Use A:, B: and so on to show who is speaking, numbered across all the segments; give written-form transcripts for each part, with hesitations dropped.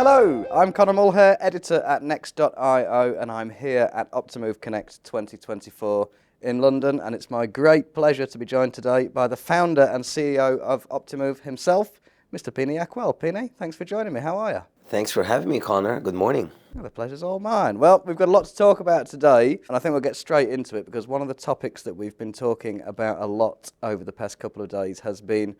A: Hello, I'm Conor Mulhare, editor at Next.io, and I'm here at Optimove Connect 2024 in London, and it's my great pleasure to be joined today by the founder and CEO of Optimove himself, Mr. Pini Yakuel. Pini, thanks for joining me. How are you?
B: Thanks for having me, Connor. Good morning.
A: Well, the pleasure's all mine. Well, we've got a lot to talk about today, and I think we'll get straight into it because one of the topics that we've been talking about a lot over the past couple of days has been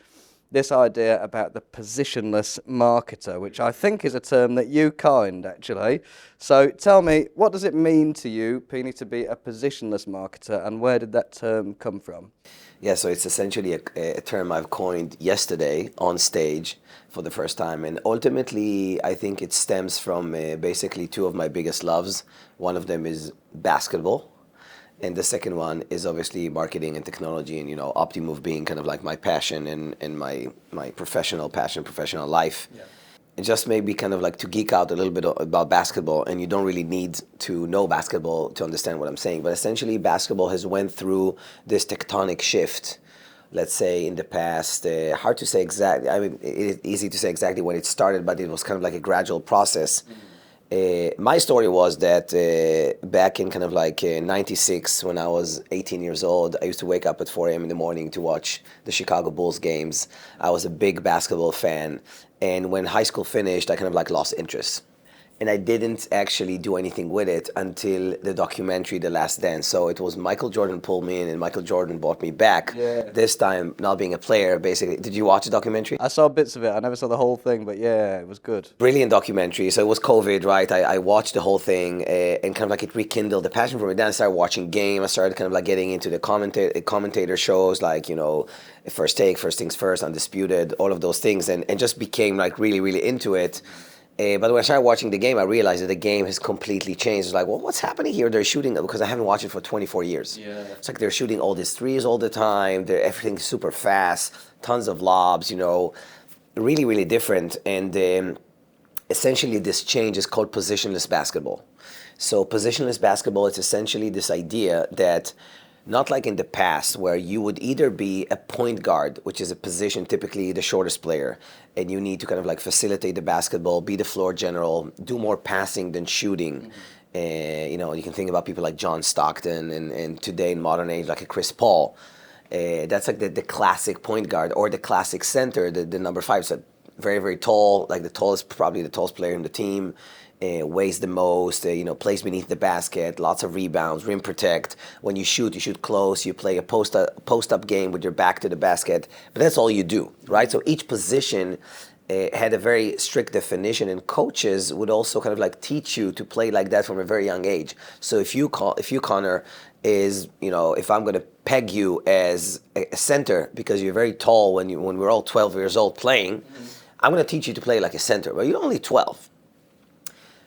A: this idea about the positionless marketer, which I think is a term that you coined, actually. So tell me, what does it mean to you, Pini, to be a positionless marketer, and where did that term come from?
B: Yeah, so it's essentially a term I've coined yesterday on stage for the first time. And ultimately, I think it stems from basically two of my biggest loves. One of them is basketball. And the second one is obviously marketing and technology, and Optimove being kind of like my passion and my professional passion, professional life. Yeah. And just maybe kind of like to geek out a little bit about basketball, and you don't really need to know basketball to understand what I'm saying, but essentially basketball has went through this tectonic shift, let's say in the past, hard to say exactly, I mean, it's easy to say exactly when it started, but it was kind of like a gradual process. My story was that back in kind of like 96, when I was 18 years old, I used to wake up at 4 a.m. in the morning to watch the Chicago Bulls games. I was a big basketball fan. And when high school finished, I kind of like lost interest. And I didn't actually do anything with it until the documentary, The Last Dance. So it was Michael Jordan pulled me in, and Michael Jordan brought me back. Yeah. This time, not being a player, basically. Did you watch the documentary?
A: I saw bits of it. I never saw the whole thing, but yeah, it was good.
B: Brilliant documentary. So it was COVID, right? I watched the whole thing, and kind of like it rekindled the passion for me. Then I started watching game. I started kind of like getting into the commentator shows, like, First Take, First Things First, Undisputed, all of those things, and just became like really, really into it. But when I started watching the game, I realized that the game has completely changed. It's like, well, what's happening here? They're shooting, because I haven't watched it for 24 years. Yeah. It's like they're shooting all these threes all the time. Everything's super fast, tons of lobs, really, really different. And essentially this change is called positionless basketball. So positionless basketball is essentially this idea that not like in the past where you would either be a point guard, which is a position typically the shortest player, and you need to kind of like facilitate the basketball, be the floor general, do more passing than shooting. Mm-hmm. You can think about people like John Stockton and today in modern age like a Chris Paul. That's like the classic point guard, or the classic center, the number 5. So very, very tall, like probably the tallest player in the team. Weighs the most, plays beneath the basket, lots of rebounds, rim protect. When you shoot close, you play a post-up game with your back to the basket, but that's all you do, right? So each position had a very strict definition, and coaches would also kind of like teach you to play like that from a very young age. So if you Connor, if I'm going to peg you as a center because you're very tall when we're all 12 years old playing, mm-hmm. I'm going to teach you to play like a center, but you're only 12.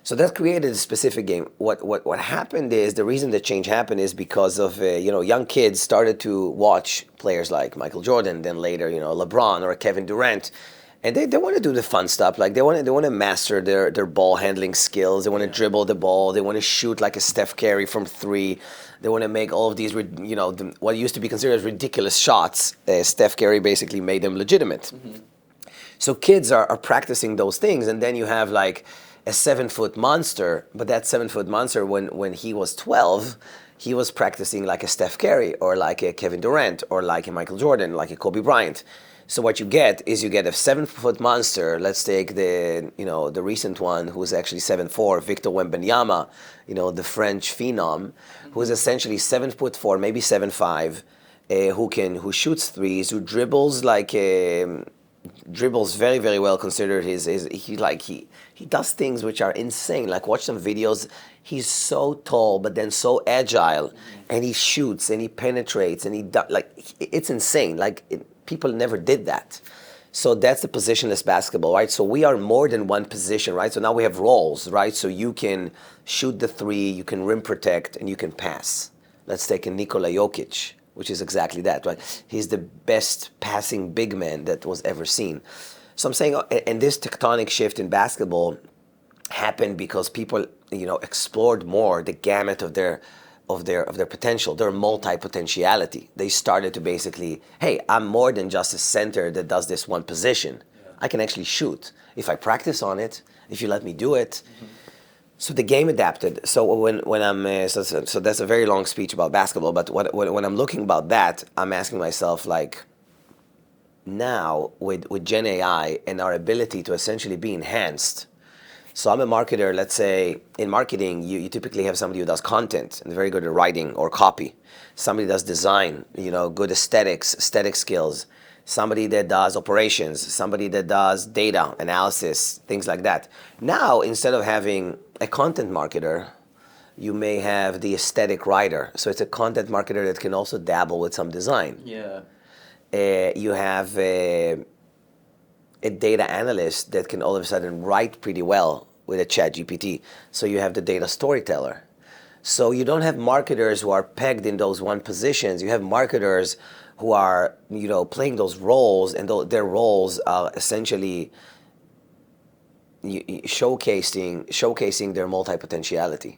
B: So that created a specific game. What happened is, the reason the change happened is because of, young kids started to watch players like Michael Jordan, then later, LeBron or Kevin Durant. And they want to do the fun stuff. Like they want to master their ball handling skills. They want to dribble the ball. They want to shoot like a Steph Curry from 3. They want to make all of these, what used to be considered as ridiculous shots. Steph Curry basically made them legitimate. Mm-hmm. So kids are practicing those things. And then you have like a 7-foot monster, but that 7-foot monster, when he was 12, he was practicing like a Steph Curry or like a Kevin Durant or like a Michael Jordan, like a Kobe Bryant. So what you get is a 7-foot monster. Let's take the recent one, who's actually 7'4", Victor Wembanyama, the French phenom, who is essentially 7'4", maybe 7'5", who shoots threes, who dribbles dribbles very, very well, considered he does things which are insane. Like, watch some videos. He's so tall, but then so agile, and he shoots and he penetrates and it's insane. People never did that. So that's the positionless basketball, right? So we are more than one position, right? So now we have roles, right? So you can shoot the 3, you can rim protect, and you can pass. Let's take a Nikola Jokic, which is exactly that, right? He's the best passing big man that was ever seen. So I'm saying, and this tectonic shift in basketball happened because people, explored more the gamut of their potential, their multipotentiality. They started to basically, hey, I'm more than just a center that does this one position. Yeah. I can actually shoot if I practice on it, if you let me do it. So the game adapted. So when I'm so that's a very long speech about basketball. But when I'm looking about that, I'm asking myself, like, now with Gen AI and our ability to essentially be enhanced. So I'm a marketer. Let's say in marketing, you typically have somebody who does content and very good at writing or copy. Somebody does design, good aesthetic skills. Somebody that does operations. Somebody that does data analysis, things like that. Now, instead of having a content marketer, you may have the aesthetic writer. So it's a content marketer that can also dabble with some design.
A: Yeah.
B: You have a data analyst that can all of a sudden write pretty well with a chat GPT. So you have the data storyteller. So you don't have marketers who are pegged in those one positions. You have marketers who are, playing those roles, and their roles are essentially showcasing their multipotentiality.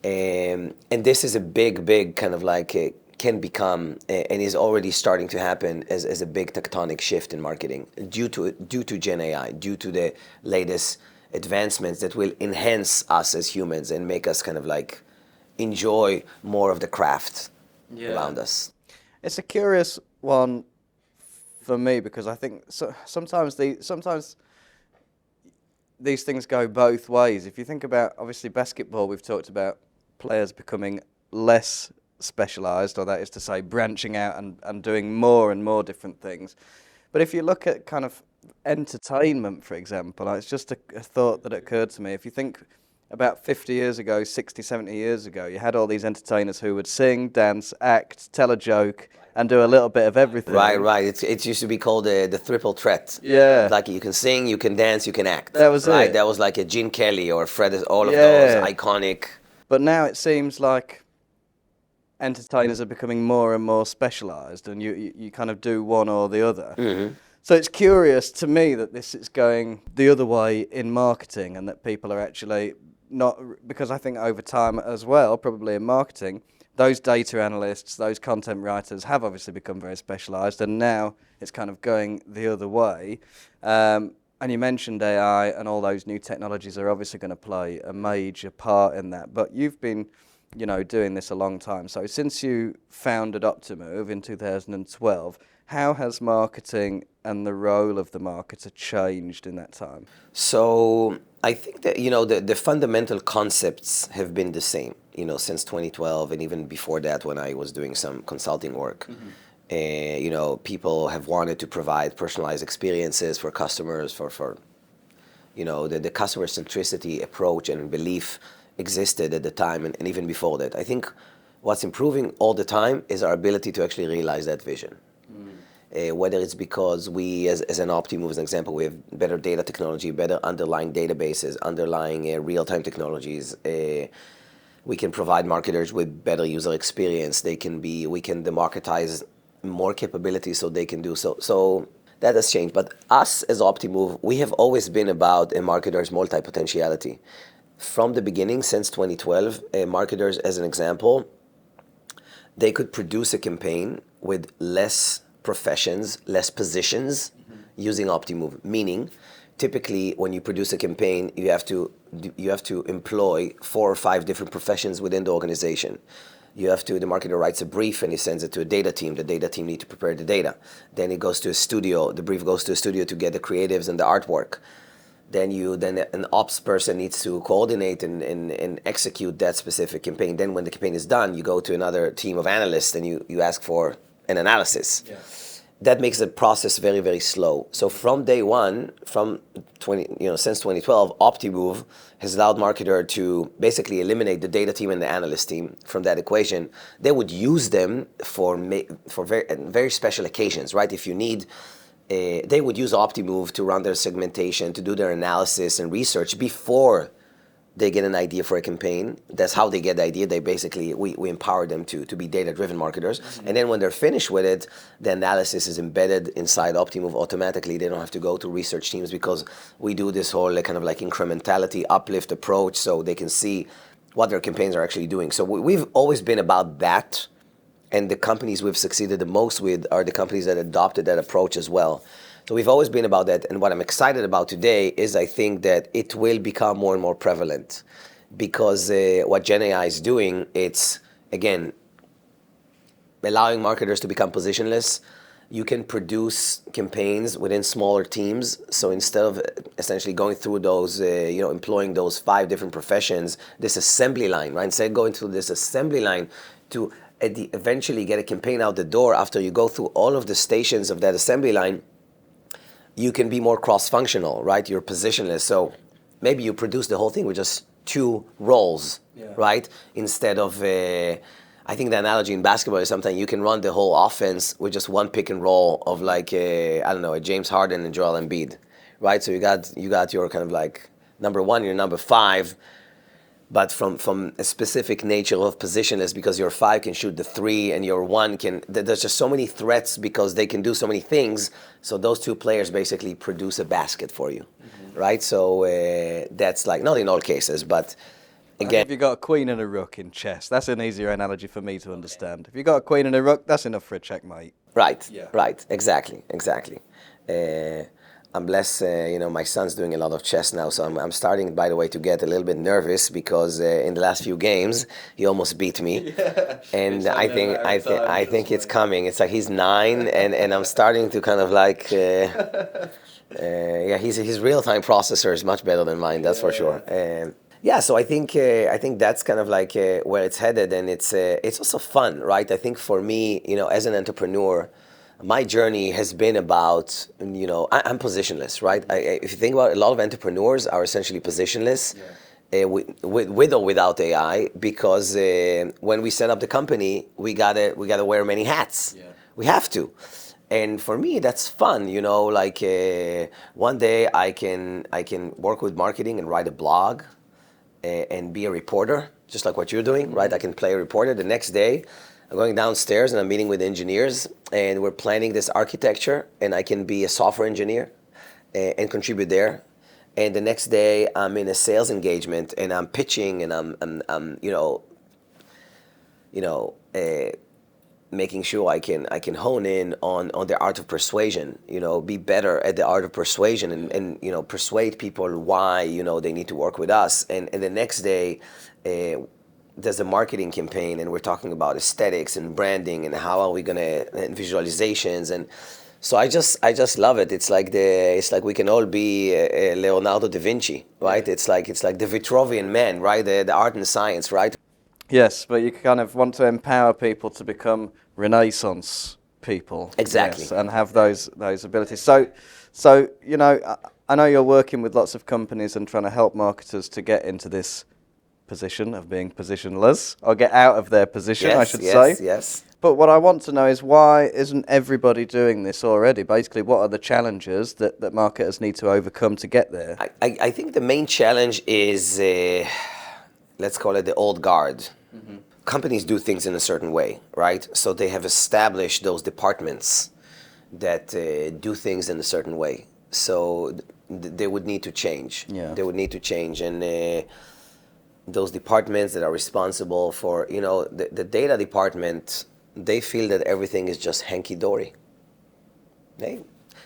B: And this is a big kind of like can become and is already starting to happen as a big tectonic shift in marketing due to Gen AI, due to the latest advancements that will enhance us as humans and make us kind of like enjoy more of the craft around us.
A: It's a curious one for me because I think sometimes these things go both ways. If you think about, obviously, basketball, we've talked about players becoming less specialised, or that is to say, branching out and doing more and more different things. But if you look at kind of entertainment, for example, it's just a thought that occurred to me. If you think about 50 years ago, 60, 70 years ago, you had all these entertainers who would sing, dance, act, tell a joke, and do a little bit of everything.
B: Right. It used to be called the triple threat.
A: Yeah.
B: Like you can sing, you can dance, you can act.
A: That was
B: right?
A: it.
B: That was like a Gene Kelly or Fred, all of those iconic.
A: But now it seems like entertainers are becoming more and more specialised, and you kind of do one or the other.
B: Mm-hmm.
A: So it's curious to me that this is going the other way in marketing, and that people are actually not, because I think over time as well, probably in marketing, those data analysts, those content writers have obviously become very specialised, and now it's kind of going the other way. And you mentioned AI, and all those new technologies are obviously going to play a major part in that. But you've been, doing this a long time. So since you founded Optimove in 2012, how has marketing and the role of the marketer changed in that time?
B: So I think that, the fundamental concepts have been the same, since 2012, and even before that when I was doing some consulting work. Mm-hmm. People have wanted to provide personalized experiences for customers, for the customer centricity approach and belief existed at the time and even before that. I think what's improving all the time is our ability to actually realize that vision. Whether it's because we, as an Optimove, as an example, we have better data technology, better underlying databases, underlying real-time technologies. We can provide marketers with better user experience. We can democratize more capabilities so they can do so. So that has changed. But us as Optimove, we have always been about a marketer's multipotentiality. From the beginning, since 2012, marketers, as an example, they could produce a campaign with less professions, less positions, using Optimove. Meaning, typically, when you produce a campaign, you have to employ 4 or 5 different professions within the organization. The marketer writes a brief and he sends it to a data team. The data team need to prepare the data. Then it goes to a studio. The brief goes to a studio to get the creatives and the artwork. Then an ops person needs to coordinate and execute that specific campaign. Then when the campaign is done, you go to another team of analysts and you ask for an analysis. Yeah. That makes the process very, very slow. So from day one, since 2012, Optimove has allowed marketer to basically eliminate the data team and the analyst team from that equation. They would use them for very, very special occasions, right? If you need, they would use Optimove to run their segmentation, to do their analysis and research before they get an idea for a campaign. That's how they get the idea. They basically, we empower them to be data-driven marketers. Mm-hmm. And then when they're finished with it, the analysis is embedded inside Optimove automatically. They don't have to go to research teams because we do this whole kind of like incrementality uplift approach so they can see what their campaigns are actually doing. So we've always been about that. And the companies we've succeeded the most with are the companies that adopted that approach as well. So we've always been about that. And what I'm excited about today is I think that it will become more and more prevalent because what Gen AI is doing, it's, again, allowing marketers to become positionless. You can produce campaigns within smaller teams. So instead of essentially going through those, employing those 5 different professions, this assembly line, right? Instead of going through this assembly line to eventually get a campaign out the door after you go through all of the stations of that assembly line, you can be more cross-functional, right? You're positionless. So maybe you produce the whole thing with just 2 roles, right? Instead of, I think the analogy in basketball is sometimes you can run the whole offense with just 1 pick and roll of like, a James Harden and Joel Embiid, right? So you got your kind of like number 1, your number 5, but from a specific nature of positionless, because your 5 can shoot the 3 and your 1 can, there's just so many threats because they can do so many things. So those 2 players basically produce a basket for you, right? So that's like, not in all cases, but again.
A: If you've got a queen and a rook in chess, that's an easier analogy for me to understand. If you've got a queen and a rook, that's enough for a checkmate.
B: Right,
A: Yeah.
B: right, exactly. I'm blessed, my son's doing a lot of chess now, so I'm starting, by the way, to get a little bit nervous because in the last few games he almost beat me, and I think it's coming. It's like he's 9, and I'm starting to kind of like, his real-time processor is much better than mine, that's for sure. So I think that's kind of like where it's headed, and it's also fun, right? I think for me, as an entrepreneur, my journey has been about, I'm positionless, right? If you think about it, a lot of entrepreneurs are essentially positionless, with or without AI, because when we set up the company, we gotta wear many hats. Yeah. We have to. And for me, that's fun, like one day I can work with marketing and write a blog and be a reporter, just like what you're doing, right? I can play a reporter. The next day, I'm going downstairs and I'm meeting with engineers and we're planning this architecture, and I can be a software engineer and contribute there. And the next day I'm in a sales engagement and I'm pitching and I'm making sure I can hone in on the art of persuasion, be better at the art of persuasion and persuade people why, they need to work with us. And the next day, there's a marketing campaign and we're talking about aesthetics and branding and how are we gonna, and visualizations. And so I just love it. It's like we can all be Leonardo da Vinci, right? It's like the Vitruvian man, right? The art and science, right?
A: Yes, but you kind of want to empower people to become Renaissance people.
B: Exactly.
A: Yes, and have those abilities. So I know you're working with lots of companies and trying to help marketers to get into this position of being positionless, or get out of their position, I should say.
B: Yes.
A: But what I want to know is, why isn't everybody doing this already? Basically, what are the challenges that marketers need to overcome to get there?
B: I think the main challenge is, let's call it the old guard. Mm-hmm. Companies do things in a certain way, right? So they have established those departments that do things in a certain way. So they would need to change. Yeah. They would need to change. And those departments that are responsible for, the data department, they feel that everything is just hanky-dory.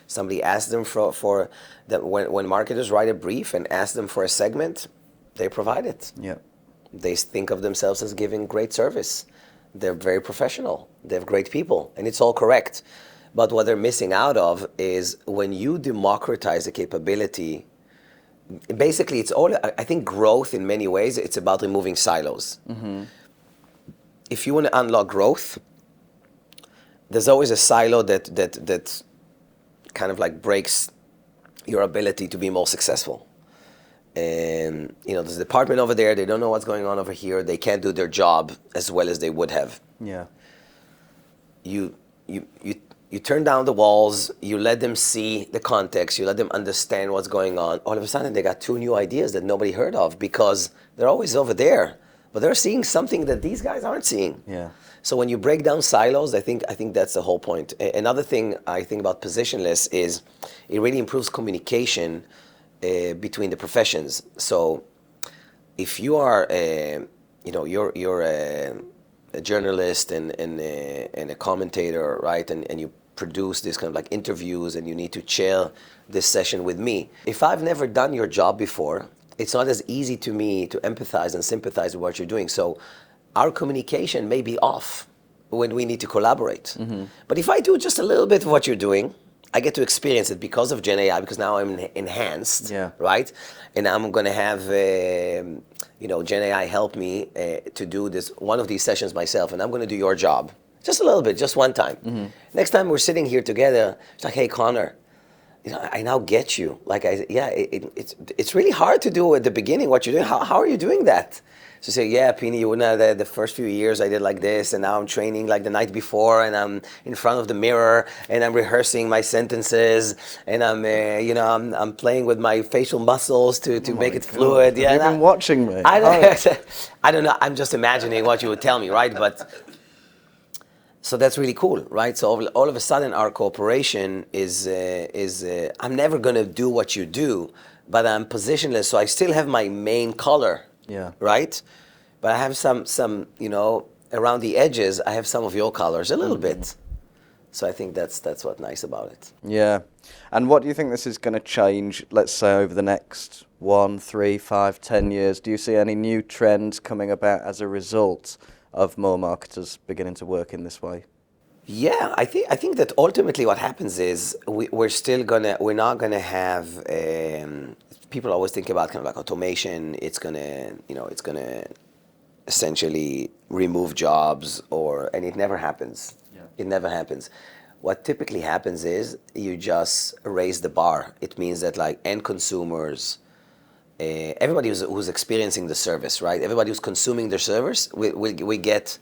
B: Somebody asks them for that, when marketers write a brief and ask them for a segment, they provide it. Yeah. They think of themselves as giving great service. They're very professional. They have great people, and it's all correct. But what they're missing out of is when you democratize a capability, basically it's all, I think growth in many ways, it's about removing silos. Mm-hmm. If you want to unlock growth, there's always a silo that kind of like breaks your ability to be more successful. And there's a department over there, they don't know what's going on over here, they can't do their job as well as they would have. Yeah. You turn down the walls, you let them see the context, you let them understand what's going on. All of a sudden they got 2 new ideas that nobody heard of because they're always over there, but they're seeing something that these guys aren't seeing. Yeah. So when you break down silos, I think that's the whole point. Another thing I think about positionless is it really improves communication between the professions. So if you are you're a journalist and a commentator, right, and you produce this kind of like interviews and you need to chair this session with me. If I've never done your job before, it's not as easy to me to empathize and sympathize with what you're doing. So our communication may be off when we need to collaborate. But if I do just a little bit of what you're doing, I get to experience it because of Gen AI, because now I'm enhanced, right? And I'm going to have, Gen AI help me to do one of these sessions myself, and I'm going to do your job. Just a little bit, just one time. Next time we're sitting here together, it's like, hey, Connor, I now get you. Like, it's really hard to do at the beginning what you're doing. How are you doing that? So say, yeah, Pini, you wouldn't have the first few years I did like this, and now I'm training like the night before, and I'm in front of the mirror, and I'm rehearsing my sentences, and I'm playing with my facial muscles to make it fluid.
A: Yeah, you've been watching me.
B: I don't know. I'm just imagining what you would tell me, right? But so that's really cool, right? So all of a sudden, our cooperation is I'm never gonna do what you do, but I'm positionless, so I still have my main color.
A: Yeah.
B: Right? But I have some around the edges, I have some of your colors, a little bit. So I think that's what's nice about it.
A: Yeah. And what do you think this is going to change, let's say, over the next 1, 3, 5, 10 years? Do you see any new trends coming about as a result of more marketers beginning to work in this way?
B: Yeah, I think that ultimately what happens is we're not gonna have people always think about kind of like automation. It's gonna essentially remove jobs, and it never happens. Yeah. It never happens. What typically happens is you just raise the bar. It means that like end consumers, everybody who's experiencing the service, right? Everybody who's consuming their service, we get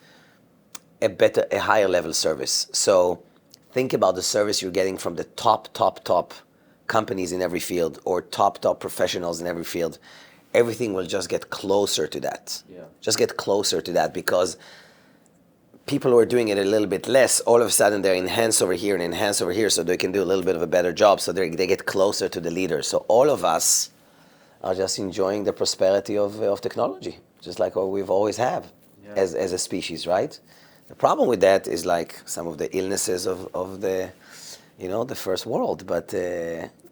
B: a higher level service. So think about the service you're getting from the top companies in every field, or top professionals in every field. Everything will just get closer to that. Yeah. Just get closer to that, because people who are doing it a little bit less, all of a sudden they're enhanced over here and enhanced over here, so they can do a little bit of a better job. So they get closer to the leader. So all of us are just enjoying the prosperity of technology, just like what we've always have as a species, right? The problem with that is like some of the illnesses of the first world, but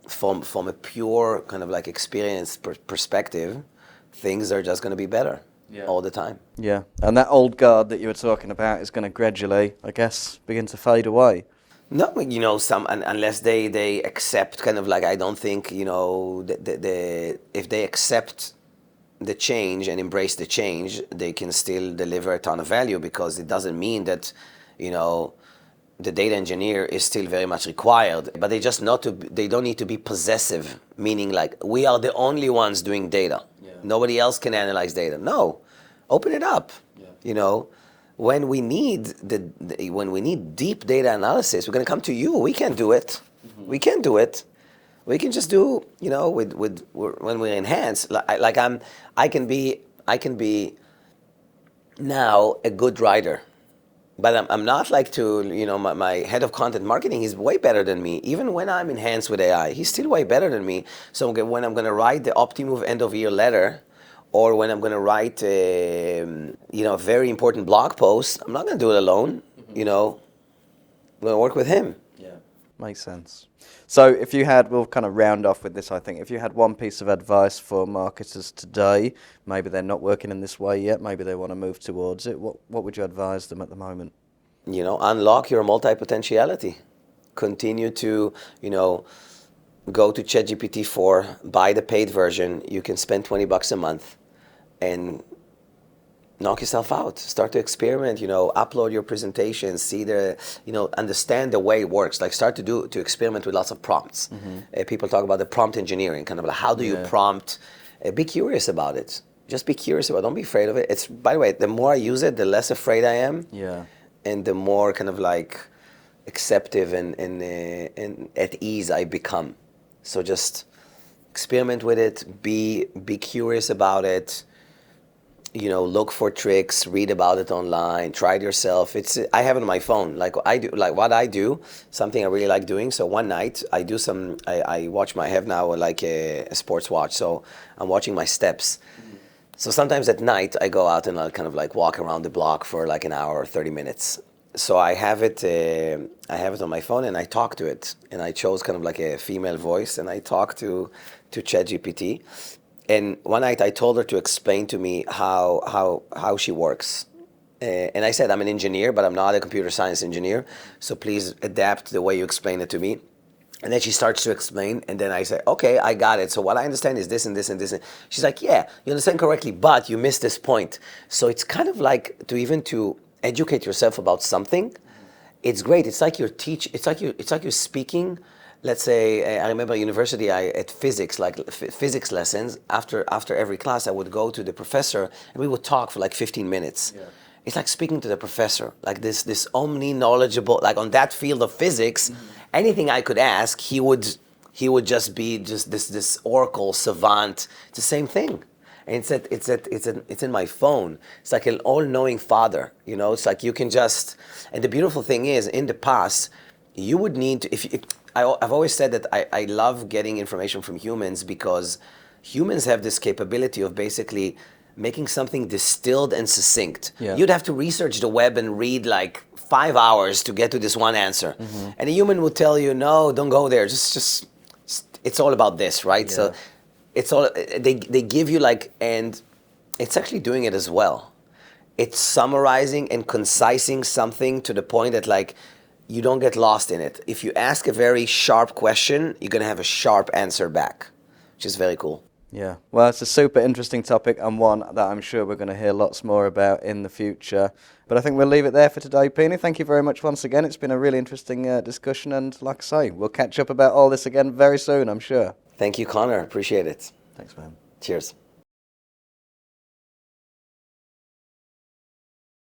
B: from a pure kind of like experience perspective, things are just going to be better all the time.
A: Yeah, and that old guard that you were talking about is going to gradually, I guess, begin to fade away.
B: No, unless they accept kind of like, I don't think, if they accept the change and embrace the change, they can still deliver a ton of value, because it doesn't mean that, the data engineer is still very much required, but they don't need to be possessive, meaning like we are the only ones doing data. Yeah. Nobody else can analyze data. No, open it up. Yeah. When we need when we need deep data analysis, we're going to come to you. We can't do it. Mm-hmm. We can't do it. We can just do, when we enhance. I can be now a good writer, but I'm not like my head of content marketing is way better than me. Even when I'm enhanced with AI, he's still way better than me. So when I'm going to write the Optimove end of year letter, or when I'm going to write a very important blog post, I'm not going to do it alone. Mm-hmm. I'm going to work with him.
A: Yeah, makes sense. So we'll kind of round off with this, I think. If you had one piece of advice for marketers today, maybe they're not working in this way yet, maybe they want to move towards it, what would you advise them at the moment?
B: Unlock your multipotentiality. Continue to, go to ChatGPT 4, buy the paid version. You can spend $20 a month and knock yourself out. Start to experiment, upload your presentation, understand the way it works. Like start to experiment with lots of prompts. Mm-hmm. People talk about the prompt engineering, kind of like how do you prompt? Be curious about it. Just be curious about it. Don't be afraid of it. By the way, the more I use it, the less afraid I am. Yeah. And the more kind of like acceptive and at ease I become. So just experiment with it. Be curious about it. Look for tricks, read about it online, try it yourself. I have it on my phone. Like what I do, something I really like doing. So one night I do I watch I have now like a sports watch. So I'm watching my steps. Mm-hmm. So sometimes at night I go out and I'll kind of like walk around the block for like an hour or 30 minutes. so I have it on my phone, and I talk to it, and I chose kind of like a female voice, and I talk to ChatGPT. And one night I told her to explain to me how she works. And I said, I'm an engineer, but I'm not a computer science engineer. So please adapt the way you explain it to me. And then she starts to explain, and then I say, okay, I got it. So what I understand is this and this and this. And she's like, yeah, you understand correctly, but you missed this point. So it's kind of like to educate yourself about something. It's great. It's like you're speaking. Let's say I remember university. At physics, physics lessons. After every class, I would go to the professor, and we would talk for like 15 minutes. Yeah. It's like speaking to the professor, like this omni-knowledgeable, like on that field of physics. Mm-hmm. Anything I could ask, he would just be this oracle savant. It's the same thing, and it's in my phone. It's like an all-knowing father. You know, it's like you can just. And the beautiful thing is, in the past, you would need to. I've always said that I love getting information from humans because humans have this capability of basically making something distilled and succinct. Yeah. You'd have to research the web and read like 5 hours to get to this one answer. Mm-hmm. And a human would tell you, no, don't go there. Just it's all about this, right? Yeah. So it's all, they give you like, and it's actually doing it as well. It's summarizing and concising something to the point that like, you don't get lost in it. If you ask a very sharp question, you're gonna have a sharp answer back, which is very cool.
A: Yeah, well, it's a super interesting topic and one that I'm sure we're going to hear lots more about in the future. But I think we'll leave it there for today, Pini. Thank you very much once again. It's been a really interesting discussion, and like I say, we'll catch up about all this again very soon, I'm sure.
B: Thank you, Connor. Appreciate it.
A: Thanks, man.
B: Cheers.